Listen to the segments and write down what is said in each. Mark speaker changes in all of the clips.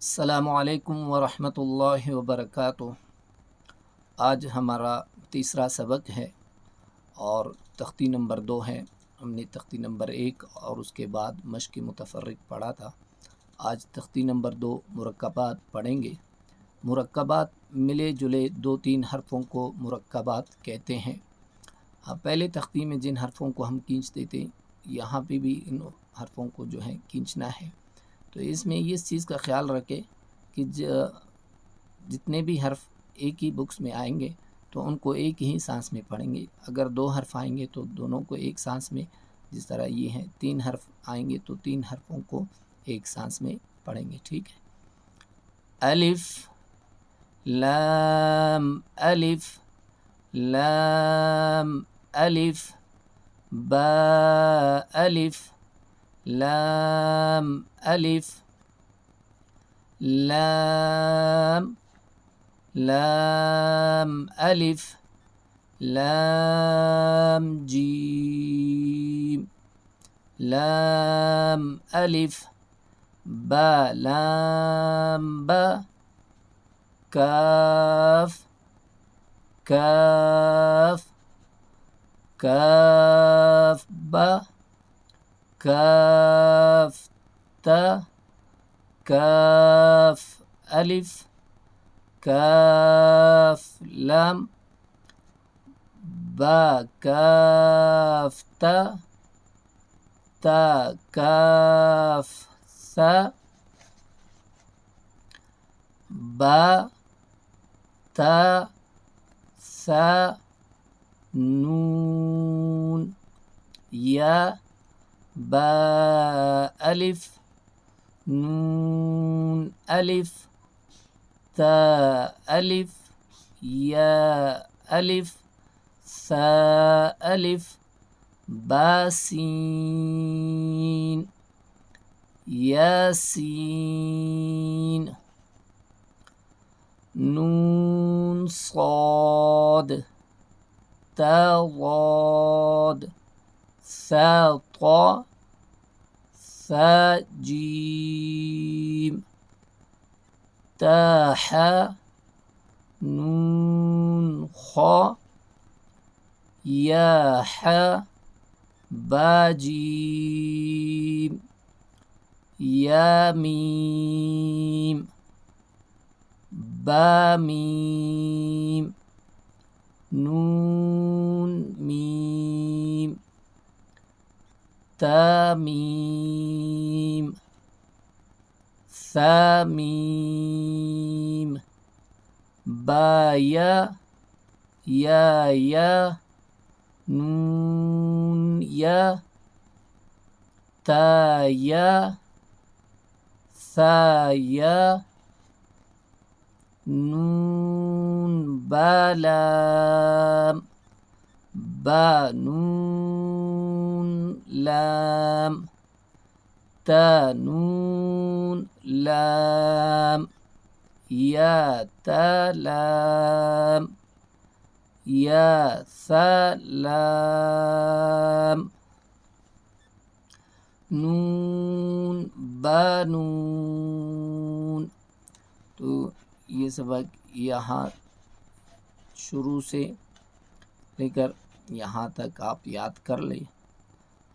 Speaker 1: अस्सलामुअलैकुम वरहमतुल्लाहि वबरकातुह। आज हमारा तीसरा सबक है और तख्ती नंबर 2 है। हमने तख्ती नंबर 1 और उसके बाद मश्क मुतफ़र्रिक़ पढ़ा था। आज तख्ती नंबर 2 मुरक्कबात पढ़ेंगे। मुरक्कबात मिले जुले 2-3 हरफ़ों को मुरक्कबात कहते हैं। पहले तख्ती में जिन हरफ़ों को हम खींचते थे, यहाँ पे भी इन हरफ़ों को जो है खींचना है। तो इसमें इस चीज़ का ख़्याल रखें कि जितने भी हर्फ़ एक ही बुक्स में आएंगे तो उनको एक ही सांस में पढ़ेंगे। अगर 2 हर्फ़ आएंगे तो दोनों को एक सांस में, जिस तरह ये हैं 3 हर्फ़ आएंगे तो 3 हरफ़ों को एक सांस में पढ़ेंगे। ठीक है। अलिफ़ लाम अलिफ़ लाम अलिफ़ बा अलिफ़ लाम अलिफ़ लाम लाम अलिफ़ लाम जीम लाम अलिफ़ बा लाम बा काफ काफ काफ बा काफ ता काफ अलिफ़ काफ लाम बा काफ ता ता काफ सा बा ता सा नून या बा अलिफ़ नून अलिफ़ ता अलिफ़ या अलिफ़ सा अलिफ़ बा सीन यासीन नून सॉद ता ज़ाद सा ता सा जीम ता हा नून खा या हा बा जीम या मीम बा मीम नून मीम ता मीम सा मीम बा या नून या ता या सा या नून बा लाम बा नून लाम ता नून लाम या ता लाम या सा लाम नून बा नून। तो ये सबक यहाँ शुरू से लेकर यहाँ तक आप याद कर लें,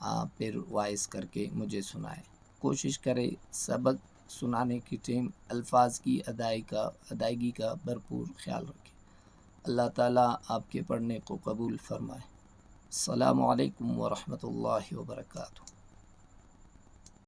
Speaker 1: आप फिर वॉइस करके मुझे सुनाएं। कोशिश करें सबक सुनाने की टाइम अल्फाज की अदायगी का भरपूर ख्याल रखें। अल्लाह ताला आपके पढ़ने को कबूल फरमाए। अस्सलामु अलैकुम वरहमतुल्लाहि वबरकातुहू।